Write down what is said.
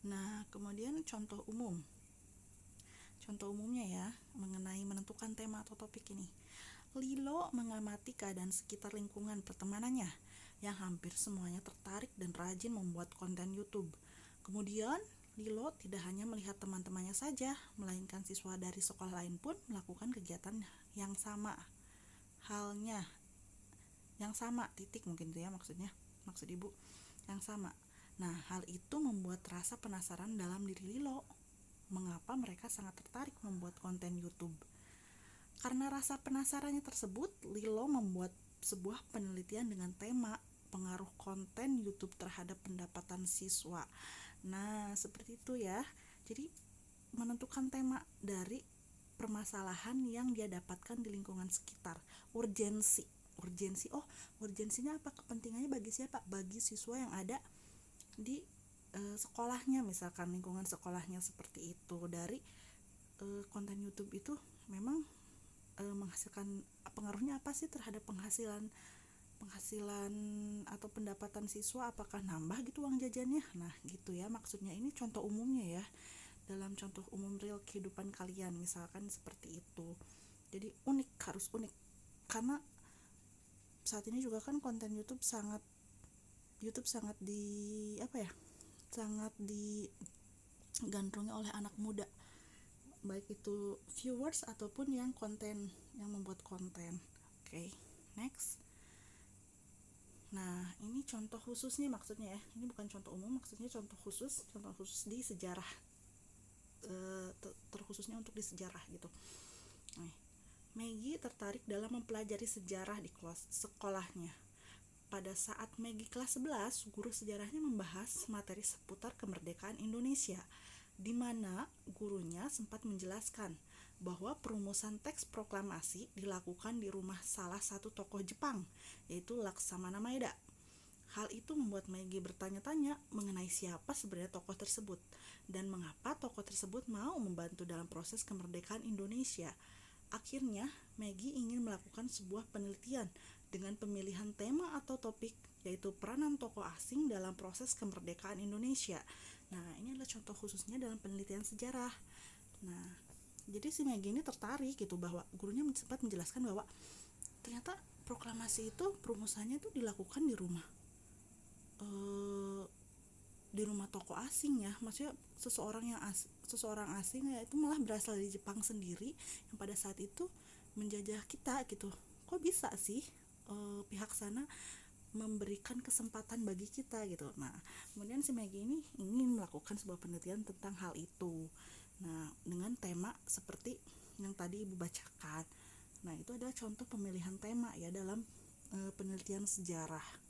Nah, kemudian contoh umum. Contoh umumnya ya, mengenai menentukan tema atau topik ini. Lilo mengamati keadaan sekitar lingkungan pertemanannya, yang hampir semuanya tertarik dan rajin membuat konten YouTube. Kemudian, Lilo tidak hanya melihat teman-temannya saja, melainkan siswa dari sekolah lain pun melakukan kegiatan yang sama. Halnya, yang sama, titik mungkin itu ya maksudnya, maksud ibu, yang sama. Nah, hal itu membuat rasa penasaran dalam diri Lilo. Mengapa mereka sangat tertarik membuat konten YouTube? Karena rasa penasarannya tersebut, Lilo membuat sebuah penelitian dengan tema pengaruh konten YouTube terhadap pendapatan siswa. Nah, seperti itu ya. Jadi, menentukan tema dari permasalahan yang dia dapatkan di lingkungan sekitar. Urgensi. Oh, urgensinya apa? Kepentingannya bagi siapa? Bagi siswa yang ada di sekolahnya, misalkan lingkungan sekolahnya seperti itu. Dari konten YouTube itu memang menghasilkan, pengaruhnya apa sih terhadap penghasilan atau pendapatan siswa, apakah nambah gitu uang jajannya. Nah gitu ya, maksudnya ini contoh umumnya ya, dalam contoh umum real kehidupan kalian misalkan seperti itu. Jadi unik, harus unik, karena saat ini juga kan konten YouTube sangat di apa ya, sangat digandrungi oleh anak muda, baik itu viewers ataupun yang membuat konten. Oke, next. Nah, ini contoh khusus nih maksudnya ya. Ini bukan contoh umum, maksudnya contoh khusus di sejarah. Terkhususnya untuk di sejarah gitu. Nah, Maggie tertarik dalam mempelajari sejarah di kelas sekolahnya. Pada saat Maggie kelas 11, guru sejarahnya membahas materi seputar kemerdekaan Indonesia, di mana gurunya sempat menjelaskan bahwa perumusan teks proklamasi dilakukan di rumah salah satu tokoh Jepang, yaitu Laksamana Maeda. Hal itu membuat Maggie bertanya-tanya mengenai siapa sebenarnya tokoh tersebut dan mengapa tokoh tersebut mau membantu dalam proses kemerdekaan Indonesia. Akhirnya, Maggie ingin melakukan sebuah penelitian dengan pemilihan tema atau topik, yaitu peranan tokoh asing dalam proses kemerdekaan Indonesia. Nah, ini adalah contoh khususnya dalam penelitian sejarah. Nah, jadi si Maggie ini tertarik gitu, bahwa gurunya sempat menjelaskan bahwa ternyata proklamasi itu perumusannya itu dilakukan di rumah tokoh asing ya, maksudnya seseorang asing ya, itu malah berasal dari Jepang sendiri yang pada saat itu menjajah kita gitu. Kok bisa sih pihak sana memberikan kesempatan bagi kita gitu. Nah, kemudian si Maggie ini ingin melakukan sebuah penelitian tentang hal itu. Nah, dengan tema seperti yang tadi ibu bacakan. Nah, itu adalah contoh pemilihan tema ya dalam penelitian sejarah.